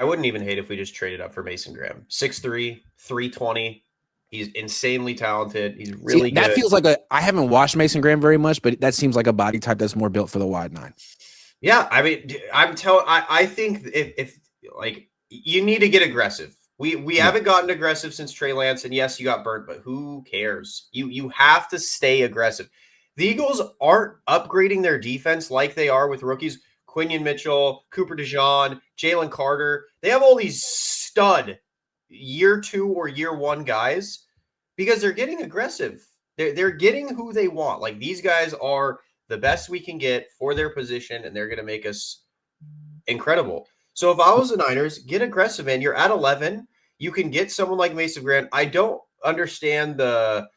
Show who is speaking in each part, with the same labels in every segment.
Speaker 1: I wouldn't even hate if we just traded up for Mason Graham. 6'3", 320. He's insanely talented. He's really
Speaker 2: that
Speaker 1: good.
Speaker 2: feels like I haven't watched Mason Graham very much, but that seems like a body type that's more built for the wide 9.
Speaker 1: Yeah, I mean, I think if like you need to get aggressive. We haven't gotten aggressive since Trey Lance, and yes, you got burnt, but who cares? You have to stay aggressive. The Eagles aren't upgrading their defense like they are with rookies. Quinion Mitchell, Cooper DeJean, Jalen Carter. They have all these stud year 2 or year 1 guys because they're getting aggressive. They're getting who they want. Like these guys are the best we can get for their position, and they're going to make us incredible. So if I was the Niners, get aggressive, man. You're at 11. You can get someone like Mason Graham. I don't understand the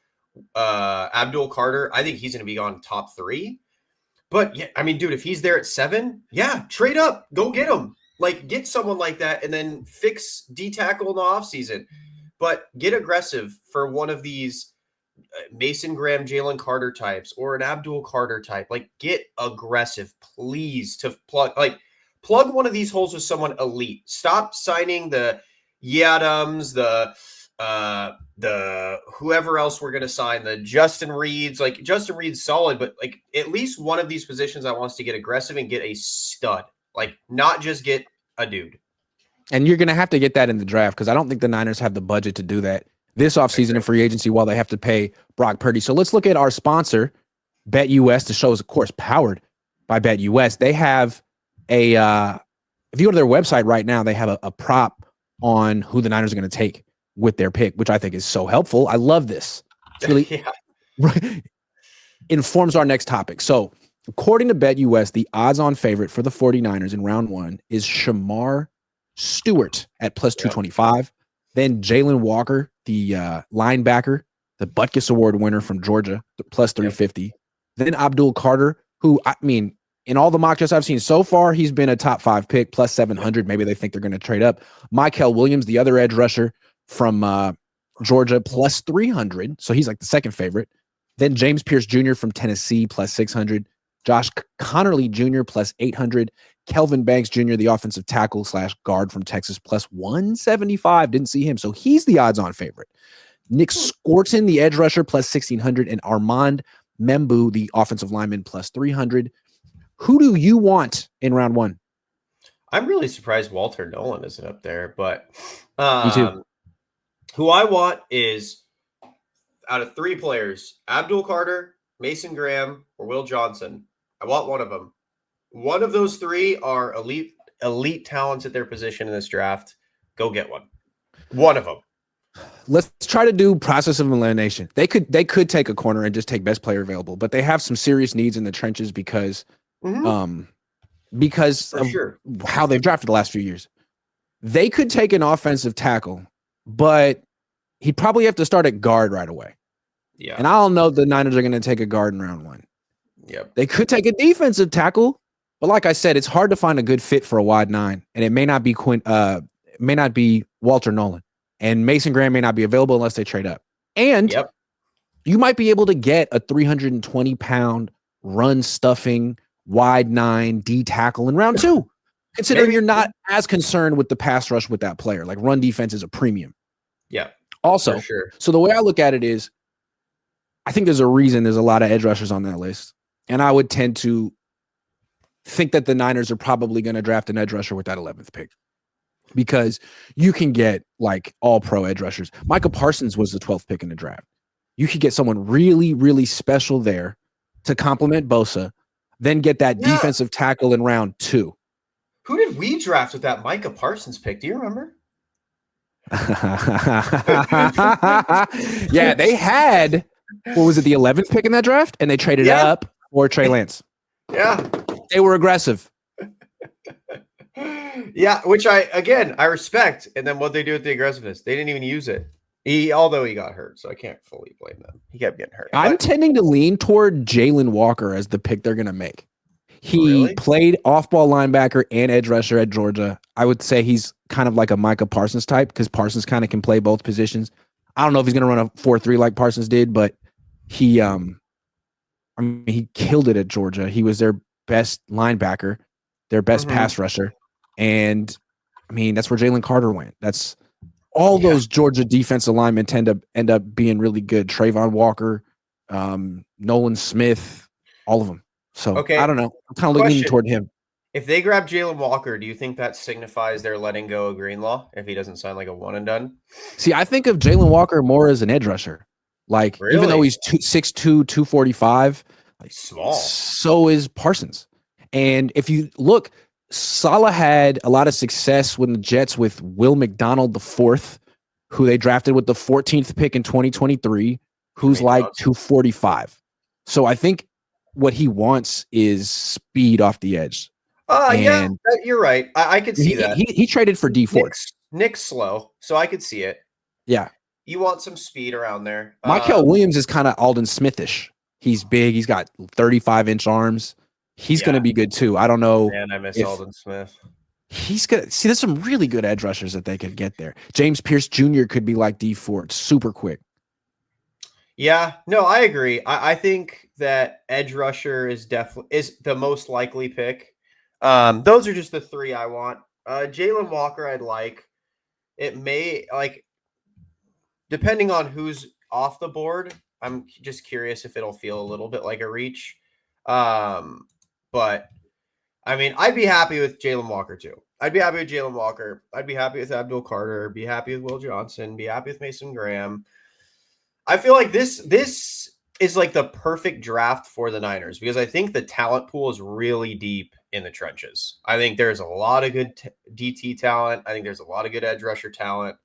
Speaker 1: Abdul Carter. I think he's going to be on top 3. But, yeah, I mean, dude, if he's there at 7, yeah, trade up. Go get him. Like, get someone like that and then fix D-tackle in the offseason. But get aggressive for one of these Mason Graham, Jalen Carter types or an Abdul Carter type. Like, get aggressive, please, to plug one of these holes with someone elite. Stop signing the Yadams, the whoever else we're going to sign, the Justin Reeds. Like, Justin Reed's solid, but like at least one of these positions I wants to get aggressive and get a stud. Like, not just get a dude.
Speaker 2: And you're going to have to get that in the draft because I don't think the Niners have the budget to do that this offseason in free agency while they have to pay Brock Purdy. So let's look at our sponsor, BetUS. The show is, of course, powered by BetUS. They have if you go to their website right now, they have a prop on who the Niners are going to take with their pick, which I think is so helpful. I love this. It's really informs our next topic. So according to BetUS, the odds-on favorite for the 49ers in round 1 is Shamar Stewart at plus 225. Then Jalen Walker, the linebacker, the Butkus Award winner from Georgia, plus 350. Then Abdul Carter, who, I mean, in all the mock drafts I've seen so far, he's been a top 5 pick, plus 700. Maybe they think they're going to trade up. Mykel Williams, the other edge rusher from Georgia, plus 300. So he's like the second favorite. Then James Pierce Jr. from Tennessee, plus 600. Josh Connerly Jr. plus 800. Kelvin Banks Jr., the offensive tackle / guard from Texas, plus 175. Didn't see him. So he's the odds-on favorite. Nick Scorton, the edge rusher, plus 1,600. And Armand Membu, the offensive lineman, plus 300. Who do you want in round 1?
Speaker 1: I'm really surprised Walter Nolan isn't up there, but
Speaker 2: Me too.
Speaker 1: Who I want is, out of 3 players, Abdul Carter, Mason Graham, or Will Johnson. I want one of them. One of those 3 are elite talents at their position in this draft. Go get one. One of them.
Speaker 2: Let's try to do process of elimination. They could take a corner and just take best player available, but they have some serious needs in the trenches because of how they've drafted the last few years. They could take an offensive tackle, but he'd probably have to start at guard right away.
Speaker 1: Yeah.
Speaker 2: And I don't know if the Niners are going to take a guard in round 1.
Speaker 1: Yep.
Speaker 2: They could take a defensive tackle, but like I said, it's hard to find a good fit for a wide 9, and it may not be Walter Nolan, and Mason Graham may not be available unless they trade up. And you might be able to get a 320-pound run stuffing wide 9 D tackle in round 2, considering you're not as concerned with the pass rush with that player. Like, run defense is a premium.
Speaker 1: Yeah.
Speaker 2: Also, so the way I look at it is, I think there's a reason there's a lot of edge rushers on that list. And I would tend to think that the Niners are probably going to draft an edge rusher with that 11th pick, because you can get like all pro edge rushers. Micah Parsons was the 12th pick in the draft. You could get someone really, really special there to complement Bosa, then get that defensive tackle in round 2.
Speaker 1: Who did we draft with that Micah Parsons pick? Do you remember?
Speaker 2: Yeah, they had, what was it, the 11th pick in that draft? And they traded up for Trey Lance. Yeah. They were aggressive.
Speaker 1: Yeah, which I respect. And then what they do with the aggressiveness, they didn't even use it. Although he got hurt, so I can't fully blame them. He kept getting hurt.
Speaker 2: I'm tending to lean toward Jalen Walker as the pick they're going to make. He played off-ball linebacker and edge rusher at Georgia. I would say he's kind of like a Micah Parsons type, because Parsons kind of can play both positions. I don't know if he's going to run a 4-3 like Parsons did, but he killed it at Georgia. He was their best linebacker, their best pass rusher. And mean, that's where Jalen Carter went. That's all those Georgia defensive linemen end up being really good. Trayvon Walker, Nolan Smith, all of them. So
Speaker 1: Okay.
Speaker 2: I don't know. I'm kind of leaning
Speaker 1: Question.
Speaker 2: toward him.
Speaker 1: If they grab Jalen Walker, do you think that signifies they're letting go of Greenlaw if he doesn't sign like a one and done?
Speaker 2: See, I think of Jalen Walker more as an edge rusher. Like, even though
Speaker 1: Really?
Speaker 2: he's 6'2", 245, like,
Speaker 1: Small.
Speaker 2: so is Parsons. And if you look, Saleh had a lot of success with the Jets with Will McDonald IV, who they drafted with the 14th pick in 2023, who's like 245. So I think what he wants is speed off the edge.
Speaker 1: Yeah, you're right. I could see that.
Speaker 2: He traded for D Ford.
Speaker 1: Nick's slow, so I could see it.
Speaker 2: Yeah.
Speaker 1: You want some speed around there.
Speaker 2: Michael Williams is kind of Alden Smithish. He's big. He's got 35-inch arms. He's going to be good too. I don't know.
Speaker 1: Man, I miss Alden Smith.
Speaker 2: He's good. See, there's some really good edge rushers that they could get there. James Pierce Jr. could be like D Ford, super quick.
Speaker 1: Yeah, no, I agree. I think that edge rusher is the most likely pick. Those are just the three I want. Jalen Walker, I'd like. It may depending on who's off the board. I'm just curious if it'll feel a little bit like a reach. But I mean, I'd be happy with Jalen Walker too. I'd be happy with Jalen Walker. I'd be happy with Abdul Carter. Be happy with Will Johnson. Be happy with Mason Graham. I feel like this is like the perfect draft for the Niners because I think the talent pool is really deep in the trenches. I think there's a lot of good DT talent. I think there's a lot of good edge rusher talent.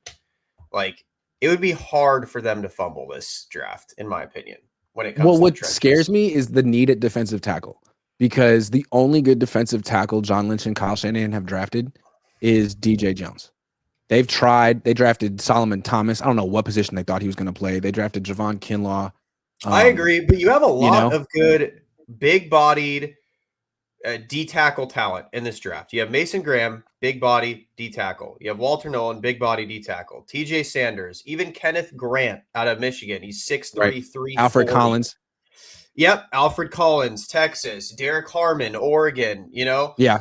Speaker 1: Like, it would be hard for them to fumble this draft, in my opinion, when it comes to
Speaker 2: what scares me is the need at defensive tackle, because the only good defensive tackle John Lynch and Kyle Shanahan have drafted is DJ Jones. They've tried. They drafted Solomon Thomas. I don't know what position they thought he was going to play. They drafted Javon Kinlaw.
Speaker 1: I agree, but you have a lot of good, big-bodied D-tackle talent in this draft. You have Mason Graham, big body D-tackle. You have Walter Nolan, big body D-tackle. TJ Sanders, even Kenneth Grant out of Michigan. He's 6'3", 340.
Speaker 2: Alfred Collins.
Speaker 1: Yep, Alfred Collins, Texas. Derek Harmon, Oregon.
Speaker 2: Yeah.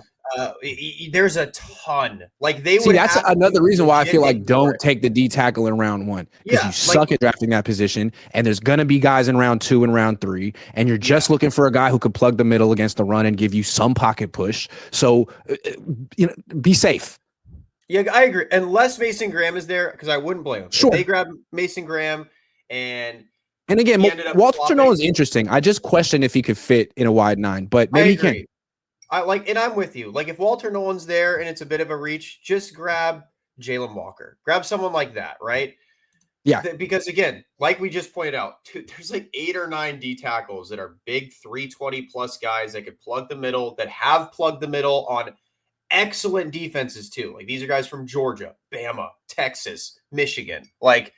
Speaker 1: There's a ton. Like
Speaker 2: that's another reason why I feel like don't take the D tackle in round 1, because you suck at drafting that position, and there's gonna be guys in round 2 and round 3, and you're just looking for a guy who could plug the middle against the run and give you some pocket push. So be safe.
Speaker 1: Yeah, I agree. Unless Mason Graham is there, because I wouldn't blame him.
Speaker 2: Sure.
Speaker 1: If they grab Mason Graham and
Speaker 2: again, Walter Nolan's interesting. I just question if he could fit in a wide 9, but maybe he can.
Speaker 1: And I'm with you. Like, if Walter Nolan's there and it's a bit of a reach, just grab Jalen Walker. Grab someone like that, right?
Speaker 2: Yeah.
Speaker 1: Because again, like we just pointed out, there's like 8 or 9 D tackles that are big 320 plus guys that could plug the middle, that have plugged the middle on excellent defenses too. Like, these are guys from Georgia, Bama, Texas, Michigan. Like,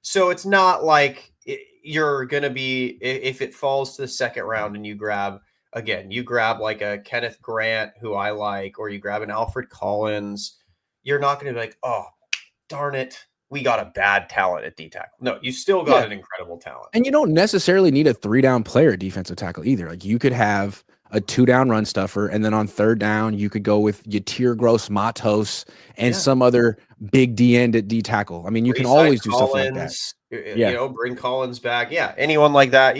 Speaker 1: so it's not like you're going to be, if it falls to the second round and you grab like a Kenneth Grant, who I like, or you grab an Alfred Collins, you're not going to be like, oh, darn it, we got a bad talent at D-tackle. No, you still got an incredible talent.
Speaker 2: And you don't necessarily need a 3-down player at defensive tackle either. Like, you could have a 2-down run stuffer, and then on 3rd down, you could go with Yatir Gross Matos and some other big D end at D tackle. I mean, you can always do stuff like that.
Speaker 1: Bring Collins back. Yeah, anyone like that.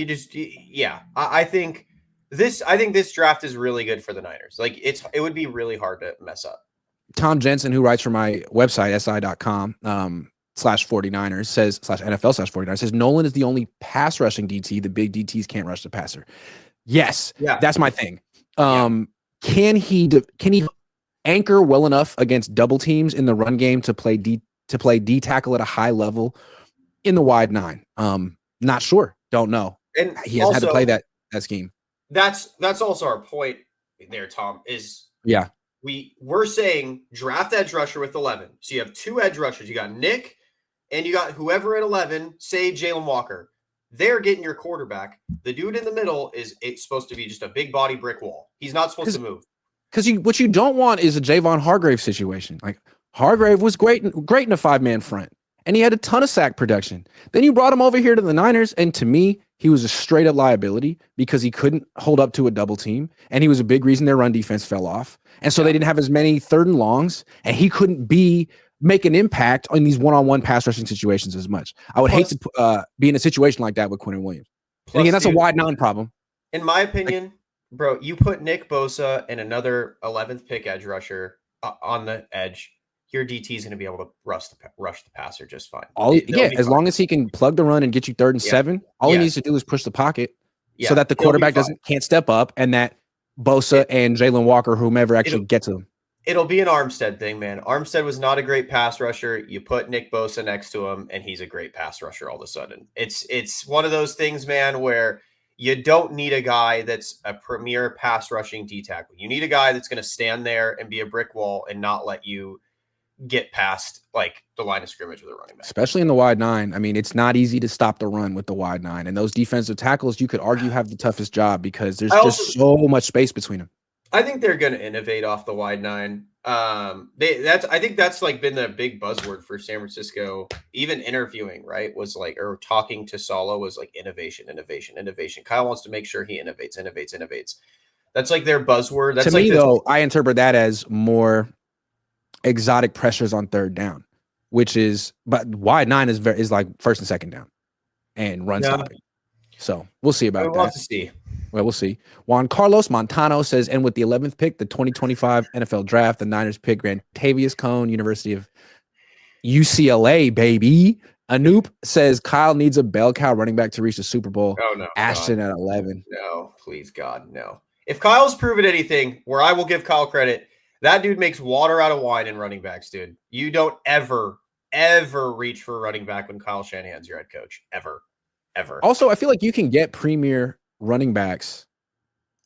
Speaker 1: I think this draft is really good for the Niners. Like, it would be really hard to mess up.
Speaker 2: Tom Jensen, who writes for my website, si.com, /49ers says /NFL/49ers says Nolan is the only pass rushing DT. The big DTs can't rush the passer. Yes. Yeah. That's my thing. Can he anchor well enough against double teams in the run game to play D tackle at a high level in the wide 9? Not sure. Don't know. And he hasn't had to play that scheme.
Speaker 1: That's also our point there, Tom, is we're saying draft edge rusher with 11. So you have 2 edge rushers. You got Nick and you got whoever at 11, say Jalen Walker. They're getting your quarterback. The dude in the middle it's supposed to be just a big body brick wall. He's not supposed to move.
Speaker 2: Because what you don't want is a Javon Hargrave situation. Like, Hargrave was great in a 5-man front, and he had a ton of sack production. Then you brought him over here to the Niners, and to me, he was a straight up liability because he couldn't hold up to a double team. And he was a big reason their run defense fell off. And so they didn't have as many third and longs, and he couldn't make an impact on these one-on-one pass rushing situations as much. I would hate to be in a situation like that with Quentin Williams. And again, that's a wide non-problem.
Speaker 1: In my opinion, bro, you put Nick Bosa and another 11th pick edge rusher on the edge, your DT is going to be able to rush the passer just fine.
Speaker 2: As long as he can plug the run and get you 3rd and 7, all he needs to do is push the pocket so that the quarterback can't step up, and that Bosa and Jalen Walker, whomever, actually get to them.
Speaker 1: It'll be an Armstead thing, man. Armstead was not a great pass rusher. You put Nick Bosa next to him, and he's a great pass rusher all of a sudden. It's one of those things, man, where you don't need a guy that's a premier pass rushing D tackle. You need a guy that's going to stand there and be a brick wall and not let you get past like the line of scrimmage with a running back.
Speaker 2: Especially in the wide 9. I mean, it's not easy to stop the run with the wide 9. And those defensive tackles, you could argue, have the toughest job because there's just so much space between them.
Speaker 1: I think they're going to innovate off the wide 9. I think that's like been the big buzzword for San Francisco. Even interviewing, right, was like, or talking to Sala was like innovation. Kyle wants to make sure he innovates. That's like their buzzword. That's
Speaker 2: to me, though, I interpret that as more exotic pressures on 3rd down, but wide 9 is like 1st and 2nd down and run stopping. So we'll see about that.
Speaker 1: We'll have to see.
Speaker 2: Well, we'll see. Juan Carlos Montano says, and with the 11th pick, the 2025 NFL draft, the Niners pick Grantavious Cohn, University of UCLA, baby. Anoop says Kyle needs a bell cow running back to reach the Super Bowl.
Speaker 1: Oh, no.
Speaker 2: Ashton God. At 11.
Speaker 1: No, please, God, no. If Kyle's proven anything, where I will give Kyle credit, that dude makes water out of wine in running backs, dude. You don't ever reach for a running back when Kyle Shanahan's your head coach. Ever.
Speaker 2: Also, I feel like you can get premier running backs.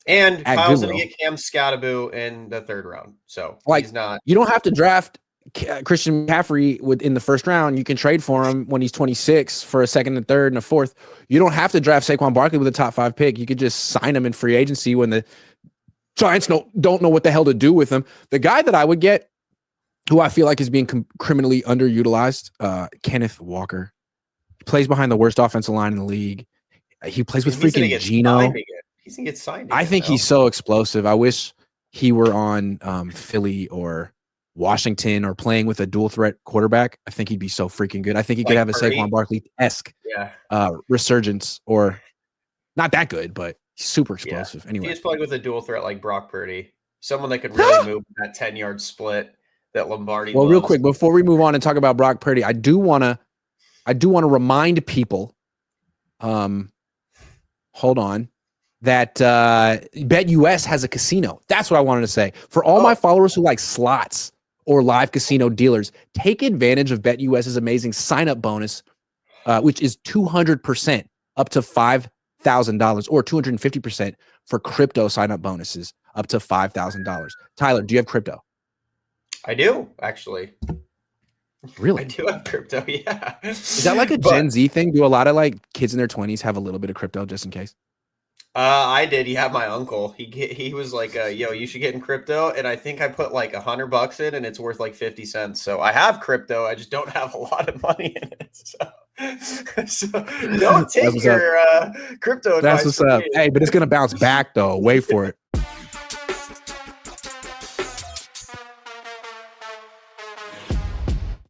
Speaker 1: And Kyle's going to get Cam Scattaboo in the 3rd round. So
Speaker 2: like,
Speaker 1: he's not.
Speaker 2: You don't have to draft Christian McCaffrey in the 1st round. You can trade for him when he's 26 for a 2nd and 3rd and a 4th. You don't have to draft Saquon Barkley with a top 5 pick. You could just sign him in free agency when the Giants don't know what the hell to do with him. The guy that I would get, who I feel like is being criminally underutilized, Kenneth Walker. He plays behind the worst offensive line in the league. He plays with freaking Geno.
Speaker 1: He's going to get signed.
Speaker 2: I think he's so explosive. I wish he were on Philly or Washington or playing with a dual threat quarterback. I think he'd be so freaking good. I think he could have a Saquon Barkley-esque resurgence, or not that good, but super explosive. Anyway,
Speaker 1: he's playing with a dual threat like Brock Purdy, someone that could really move that 10-yard split that Lombardi.
Speaker 2: Well, real quick before we move on and talk about Brock Purdy, I do want to remind people. Hold on. That BetUS has a casino. That's what I wanted to say. For all my followers who like slots or live casino dealers, take advantage of BetUS's amazing sign-up bonus, which is 200% up to $5,000 or 250% for crypto sign-up bonuses up to $5,000. Tyler, do you have crypto?
Speaker 1: I do, actually.
Speaker 2: Really?
Speaker 1: I do have crypto, yeah.
Speaker 2: Is that like a Gen Z thing? Do a lot of like kids in their 20s have a little bit of crypto just in case?
Speaker 1: I did. He had my uncle. He was like, yo, you should get in crypto. And I think I put like $100 in and it's worth like 50 cents. So I have crypto. I just don't have a lot of money in it. So don't take your crypto advice.
Speaker 2: That's what's up. Hey, but it's going to bounce back though. Wait for it.